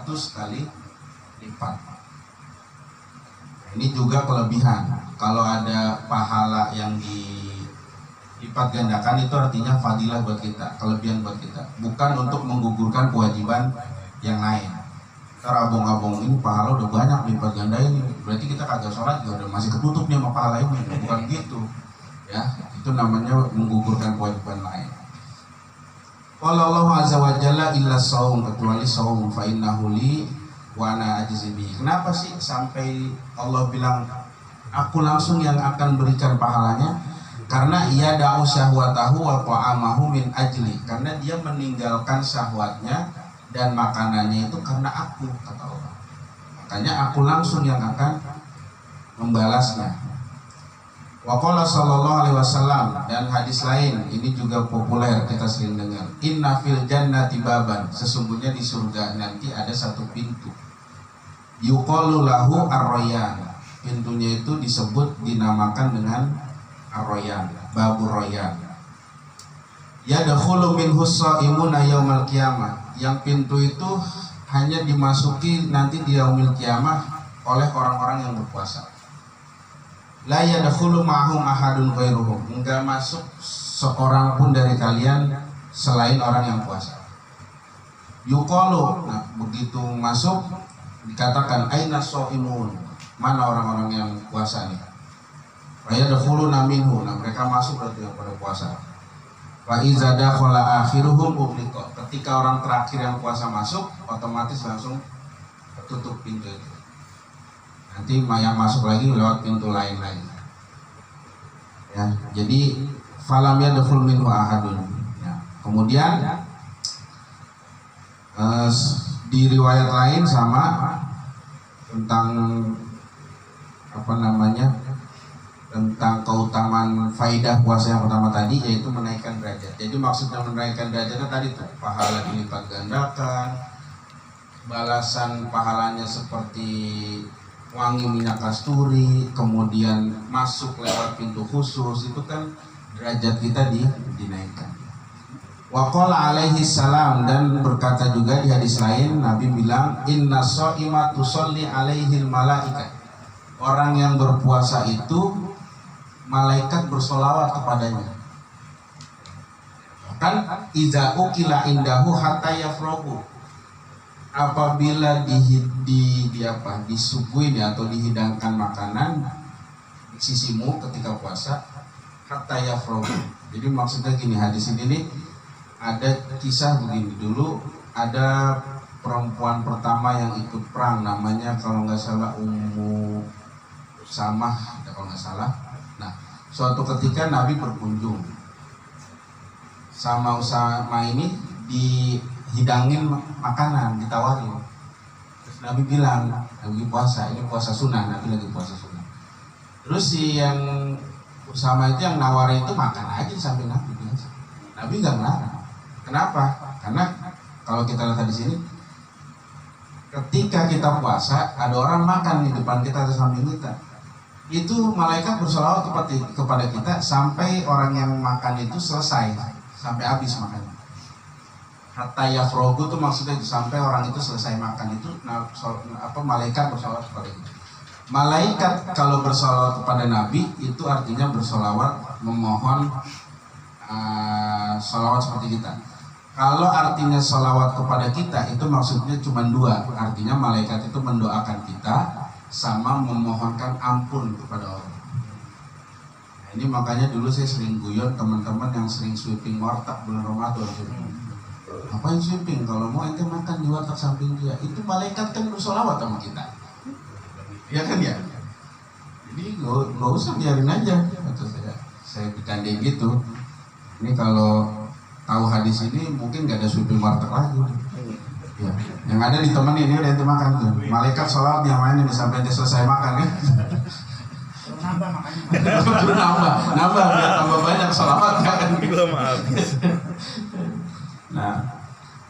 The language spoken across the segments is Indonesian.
kali lipat. Ini juga kelebihan. Kalau ada pahala yang dilipat gandakan itu artinya fadilah buat kita, kelebihan buat kita. Bukan untuk menggugurkan kewajiban yang lain. Ntar abong-abong ini pahala udah banyak lipat ganda ini, berarti kita kagak sholat juga udah masih ketutup nih sama pahala ini. Bukan gitu. Ya, itu namanya menggugurkan kewajiban lain. Qala Allah azza wa jalla illa shaum, kecuali shaum fa innahu li wa ana ajzi bihi. Kenapa sih sampai Allah bilang aku langsung yang akan berikan pahalanya? Karena ia da'u syahwatahu wa ta'amahu min ajli. Karena dia meninggalkan syahwatnya dan makanannya itu karena aku, kata Allah. Makanya aku langsung yang akan membalasnya. Wa qala sallallahu alaihi wasallam, dan hadis lain ini juga populer kita sering dengar. Inna fil jannati baban, sesungguhnya di surga nanti ada satu pintu. Yuqalu lahu ar-rayyan. Pintunya itu dinamakan dengan ar-rayyan, babur rayyan. Yadkhulu minhu shaimuna yaumal qiyamah. Yang pintu itu hanya dimasuki nanti di yaumil qiyamah oleh orang-orang yang berpuasa. La yadkhulu ma'hum ahadun ghairuhum, enggak masuk seorang pun dari kalian selain orang yang puasa. Yuqalu, nah begitu masuk dikatakan aina shaimun, mana orang-orang yang puasa nih? Wa yadkhuluna minhu, nah mereka masuk berarti pada puasa. Wa iza dakhala akhiruhum ughliqa, ketika orang terakhir yang puasa masuk otomatis langsung tutup pintu itu. Nanti yang masuk lagi lewat pintu lain lagi. Ya, jadi falam yadkhul minhu ahadun. Ya. Kemudian di riwayat lain sama tentang tentang keutamaan faidah puasa yang pertama tadi, yaitu menaikkan derajat. Jadi maksudnya menaikkan derajatnya tadi tuh pahala dilipat gandakan, balasan pahalanya seperti wangi minyak kasturi, kemudian masuk lewat pintu khusus, itu kan derajat kita dinaikkan. Wa qala alaihi salam, dan berkata juga di hadis lain Nabi bilang inna shaima tusalli alaihil malaikat. Orang yang berpuasa itu malaikat bersolawat kepadanya. Kan iza ukila indahu hatta yafrogu, apabila disuguhin atau dihidangkan makanan di sisimu ketika puasa, hatta yafrogu. Jadi maksudnya gini, hadis ini nih ada kisah begini. Dulu ada perempuan pertama yang ikut perang, namanya kalau nggak salah Ummu Samah, kalau nggak salah. Nah, suatu ketika Nabi berkunjung sama Usama ini, dihidangin makanan, ditawarin. Terus Nabi bilang, lagi puasa, ini puasa sunnah, Nabi lagi puasa sunnah. Terus si yang Usama itu yang nawarin itu makan aja sampai Nabi biasa. Nabi nggak melarang. Kenapa? Karena kalau kita lihat di sini, ketika kita puasa, ada orang makan di depan kita atau samping kita, itu malaikat bersolawat kepada kita sampai orang yang makan itu selesai, sampai habis makannya. Hatta yafrogu itu maksudnya sampai orang itu selesai makan itu, malaikat bersolawat kepada kita. Malaikat kalau bersolawat kepada Nabi itu artinya bersolawat, memohon solawat seperti kita. Kalau artinya solawat kepada kita itu maksudnya cuma dua, artinya malaikat itu mendoakan kita sama memohonkan ampun kepada Allah. Nah, ini makanya dulu saya sering guyon teman-teman yang sering sweeping warteg bulan Ramadan. Ngapain sweeping? Kalau mau ente makan di warteg samping dia, itu malaikat kan bersolawat sama kita. Ya kan ya? Jadi nggak usah, biarin aja. Atau saya bercanda gitu. Ini kalau tahu hadis ini mungkin nggak ada sweeping warteg lagi. Ya, yang ada ditemenin ini udah ente makan tuh. Malaikat sholat yang main sampai dia selesai makan ya. Nambah makanya. nambah biar tambah banyak sholawat kan. Belum habis. Nah,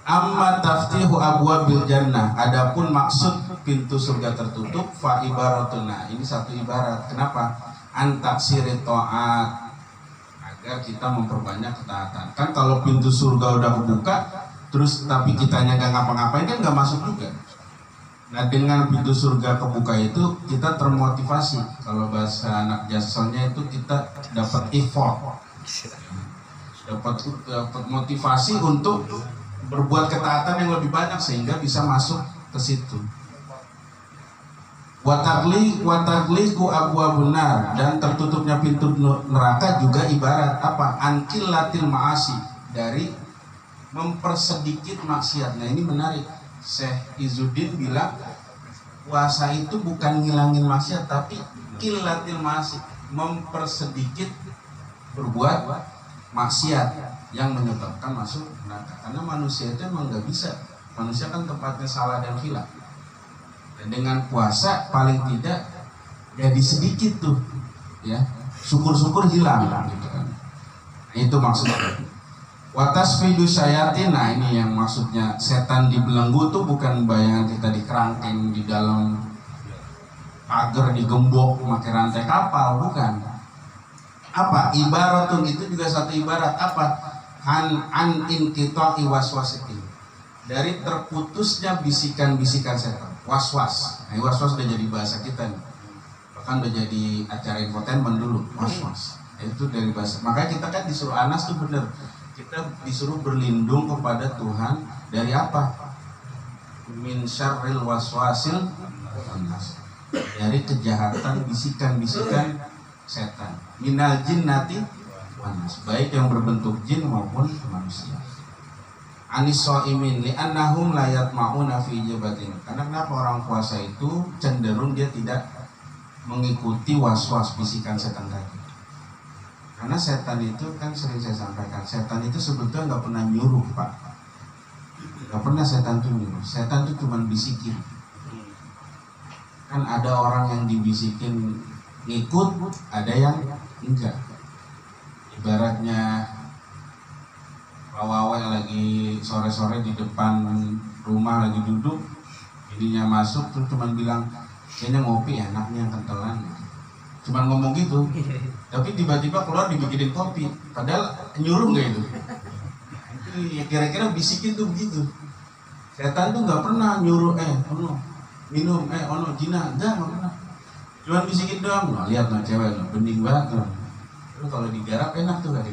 amma taftihu abwabil jannah, adapun maksud pintu surga tertutup, fa ibaratuna, ini satu ibarat. Kenapa? Antaksiri ta'at, agar kita memperbanyak ketaatan. Kan kalau pintu surga udah kebuka terus tapi kitanya gak ngapa-ngapain kan gak masuk juga. Nah dengan pintu surga kebuka itu kita termotivasi. Kalau bahasa anak jaselnya itu kita dapat effort, dapat motivasi untuk berbuat ketaatan yang lebih banyak sehingga bisa masuk ke situ. Watagliku abwa benar, dan tertutupnya pintu neraka juga ibarat apa? Ankilatil ma'asi, dari mempersedikit maksiat. Nah ini menarik. Syekh Izzuddin bilang puasa itu bukan ngilangin maksiat, tapi kilatil ma'asi, mempersedikit berbuat maksiat yang menyebabkan masuk neraka. Karena manusia itu emang nggak bisa. Manusia kan tempatnya salah dan khilaf. Dan dengan puasa paling tidak jadi sedikit tuh, ya syukur-syukur hilang gitu kan. Itu maksudnya. Watasfidu syayatin. Nah ini yang maksudnya setan dibelenggu tuh bukan bayangan kita di kerangkeng di dalam pagar digembok pakai rantai kapal, bukan. Apa? Ibaratun itu juga satu ibarat apa? An inqita'i waswasitin, dari terputusnya bisikan-bisikan setan. Was-was. Nah, was-was udah jadi bahasa kita nih. Bahkan udah jadi acara infotainment dulu, was-was. Nah, itu dari bahasa. Makanya kita kan disuruh Anas tuh bener. Kita disuruh berlindung kepada Tuhan dari apa? Min syarril waswasil khannas. Dari kejahatan bisikan-bisikan setan. Minal jinnati wanas, baik yang berbentuk jin maupun manusia. Anis shaimin li'annahum la yatma'una fi ijabatin. Karena kenapa orang puasa itu cenderung dia tidak mengikuti was-was bisikan setan tadi. Karena setan itu kan sering saya sampaikan, setan itu sebetulnya nggak pernah nyuruh, Pak. Nggak pernah setan itu nyuruh. Setan itu cuma bisikin. Kan ada orang yang dibisikin ngikut, ada yang enggak. Ibaratnya Wawa yang lagi sore-sore di depan rumah lagi duduk, ininya masuk tuh cuman bilang kayaknya ngopi enak nih yang kentelan, cuman ngomong gitu, tapi tiba-tiba keluar dibikinin kopi, padahal nyuruh nggak itu? Ya kira-kira bisikin tuh begitu. Setan tuh nggak pernah nyuruh ono minum ono jina, enggak pernah, cuman bisikin doang. Nah, lihat no cewek no, bening banget no. Lu kalau digarap enak tuh gak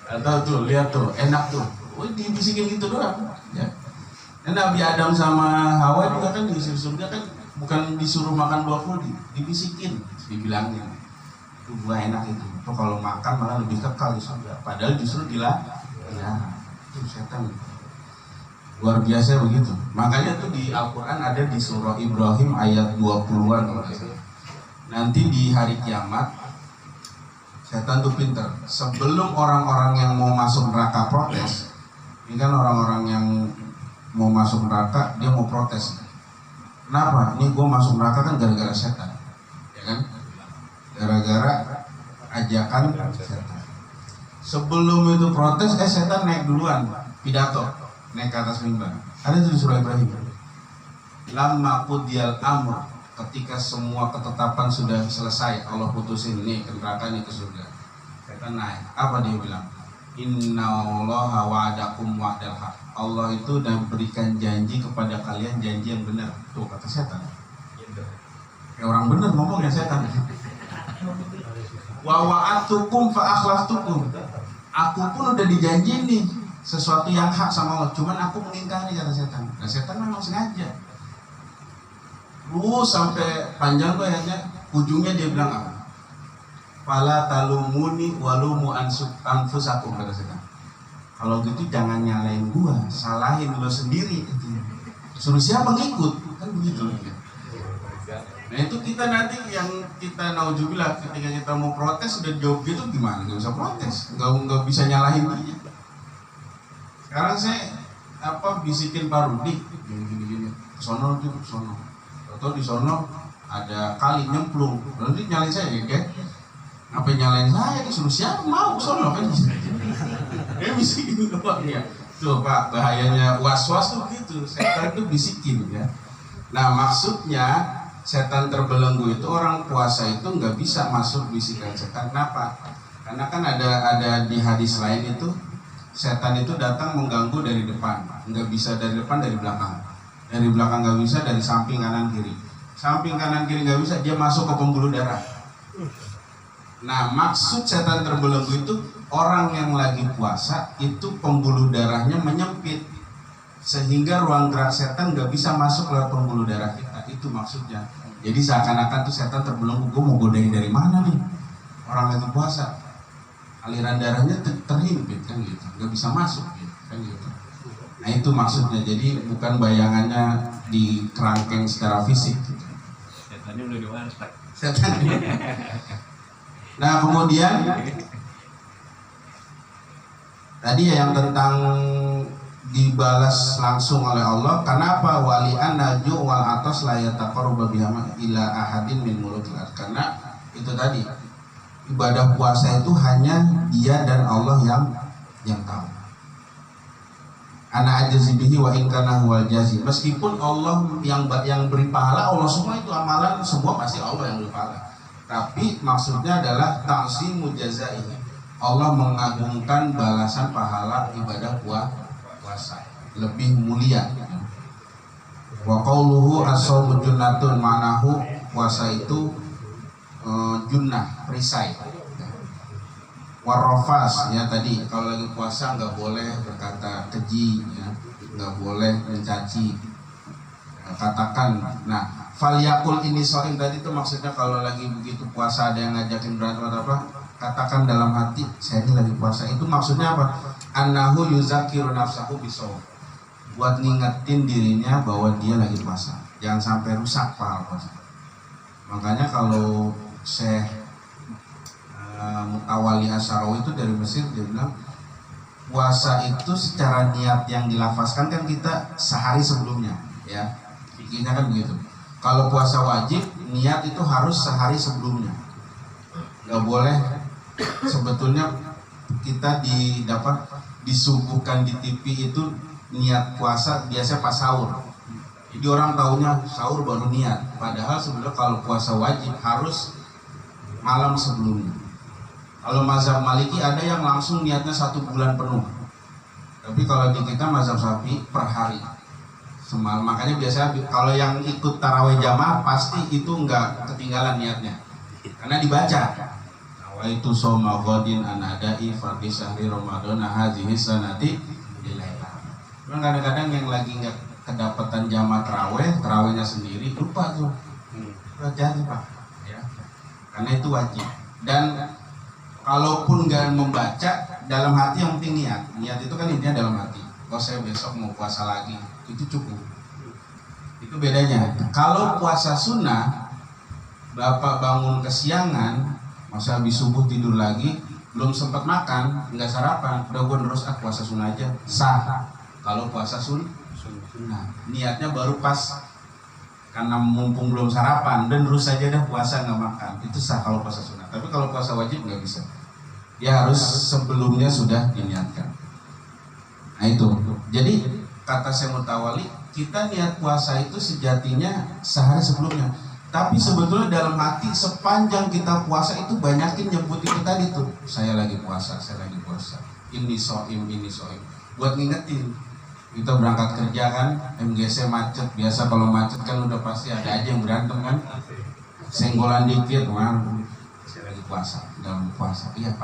atau tuh lihat tuh enak tuh, dibisikin gitu doang ya. Dan Nabi Adam sama Hawa juga kan di surga kan bukan disuruh makan buah kuldi, dibisikin, dibilangin itu buah enak itu. Tuh kalau makan malah lebih kekal di surga, padahal justru dilarang. Ya, itu setan luar biasa begitu. Makanya tuh di Al-Quran ada di surah Ibrahim ayat 20-an kalau tidak salah. Nanti di hari kiamat setan tuh pinter. Sebelum orang-orang yang mau masuk neraka protes, ini kan orang-orang yang mau masuk neraka dia mau protes. Kenapa? Ini gue masuk neraka kan gara-gara setan, ya kan? Gara-gara ajakan setan. Sebelum itu protes, setan naik duluan, pidato, naik ke atas mimbar. Ada itu di surah Ibrahim. Lamma qudiyal amr, ketika semua ketetapan sudah selesai, Allah putusin nih ke neraka nih ke surga. Setan naik. Apa dia bilang? Innallaha wa'adakum wa'dal haq. Allah itu sudah berikan janji kepada kalian janji yang benar. Tuh kata setan. Kayak orang benar ngomong ya setan. Wa wa'adtukum fa akhlaftukum. Aku pun udah dijanji nih sesuatu yang hak sama Allah, cuman aku mengingkari kata setan. Nah setan memang sengaja. Sampai panjang tuh ayatnya, ujungnya dia bilang apa? Fala talumuni walumu anfusakum, kata setan. Kalau gitu jangan nyalain gua, salahin lo sendiri. Suruh siapa ngikut? Kan begitu. Nah itu kita nanti yang kita nauzubillah ketika kita mau protes udah jawab gitu gimana? Gak bisa protes, nggak bisa nyalahin dia. Sekarang saya bisikin Pak Rudi gini, sono tuh sono. Atau di sono ada kali nyemplung, lalu nyalain saya kayak apa nyalain saya, disuruh siapa mau sono kan bisikin doang ya. Tuh Pak, bahayanya was-was tuh gitu, setan tuh bisikin ya. Nah maksudnya setan terbelenggu itu orang puasa itu nggak bisa masuk bisikan setan. Kenapa? Karena kan ada di hadis lain itu setan itu datang mengganggu dari depan. nggak bisa dari depan, dari belakang. Dari belakang nggak bisa, dari samping kanan kiri. Samping kanan kiri nggak bisa, dia masuk ke pembuluh darah. Nah, maksud setan terbelenggu itu orang yang lagi puasa itu pembuluh darahnya menyempit sehingga ruang gerak setan nggak bisa masuk lewat pembuluh darah kita. Itu maksudnya. Jadi seakan-akan tuh setan terbelenggu, gue mau godain dari mana nih? Orang lagi puasa, aliran darahnya terhimpit kan gitu, nggak bisa masuk gitu, kan gitu. Nah itu maksudnya. Jadi bukan bayangannya di kerangkeng secara fisik gitu. Setannya udah diwaras Pak. Setan. Nah kemudian tadi yang tentang dibalas langsung oleh Allah. Kenapa? Wali'an naju wal atas layataqarruba bihama ila ahadin min mulukil ard. Karena itu tadi, ibadah puasa itu hanya dia dan Allah yang tahu. Ana ajazi bihi wa in kana huwal jazi. Meskipun Allah yang beri pahala, Allah semua itu amalan semua pasti Allah yang beri pahala. Tapi maksudnya adalah ta'zimu jazaihi. Allah mengagungkan balasan pahala ibadah puasa lebih mulia. Wa qauluhu as-shaumu junnatun, ma'nahu puasa itu junnah, perisai. Warrofas ya tadi, kalau lagi puasa nggak boleh berkata keji ya, nggak boleh mencaci. Katakan, nah falyakul ini soim tadi itu maksudnya kalau lagi begitu puasa ada yang ngajakin berantem atau apa, katakan dalam hati saya ini lagi puasa. Itu maksudnya apa? Annahu yuzakiru nafsahu bisawm, buat ngingetin dirinya bahwa dia lagi puasa, jangan sampai rusak pahala puasa. Makanya kalau Syekh Mutawali Asy'arawi itu dari Mesir, dia bilang puasa itu secara niat yang dilafazkan kan kita sehari sebelumnya ya, fikirnya kan begitu. Kalau puasa wajib niat itu harus sehari sebelumnya, nggak boleh. Sebetulnya kita disuguhkan di TV itu niat puasa biasa pas sahur, jadi orang taunya sahur baru niat, padahal sebenarnya kalau puasa wajib harus malam sebelumnya. Kalau mazhab Maliki ada yang langsung niatnya 1 bulan penuh, tapi kalau di kita mazhab Syafi'i per hari semalam. Makanya biasanya kalau yang ikut tarawih jamaah pasti itu nggak ketinggalan niatnya, karena dibaca itu soma godin anadai fardhi syahri ramadan hadhihi sanati dilailah. Kadang-kadang yang lagi nggak kedapatan jamaah tarawihnya sendiri lupa tuh baca Pak ya, karena itu wajib. Dan kalaupun nggak membaca, dalam hati yang penting niat itu kan intinya dalam hati. Kalau saya besok mau puasa lagi, itu cukup. Itu bedanya. Kalau puasa sunnah, Bapak bangun kesiangan, masa habis subuh tidur lagi, belum sempat makan, nggak sarapan, udah gue terus puasa sunnah aja, sah. Kalau puasa sunnah, niatnya baru pas karena mumpung belum sarapan dan terus saja dah puasa nggak makan, itu sah kalau puasa sunnah. Tapi kalau puasa wajib nggak bisa, dia harus sebelumnya sudah diniatkan. Nah itu, jadi kata Syekh Mutawali, kita niat puasa itu sejatinya sehari sebelumnya. Tapi sebetulnya dalam hati sepanjang kita puasa itu banyakin nyebut itu tadi tuh, saya lagi puasa, ini soim, buat ngingetin. Kita berangkat kerja kan, MGC macet, biasa kalau macet kan udah pasti ada aja yang berantem kan, senggolan dikit, saya lagi puasa, dalam puasa, iya Pak.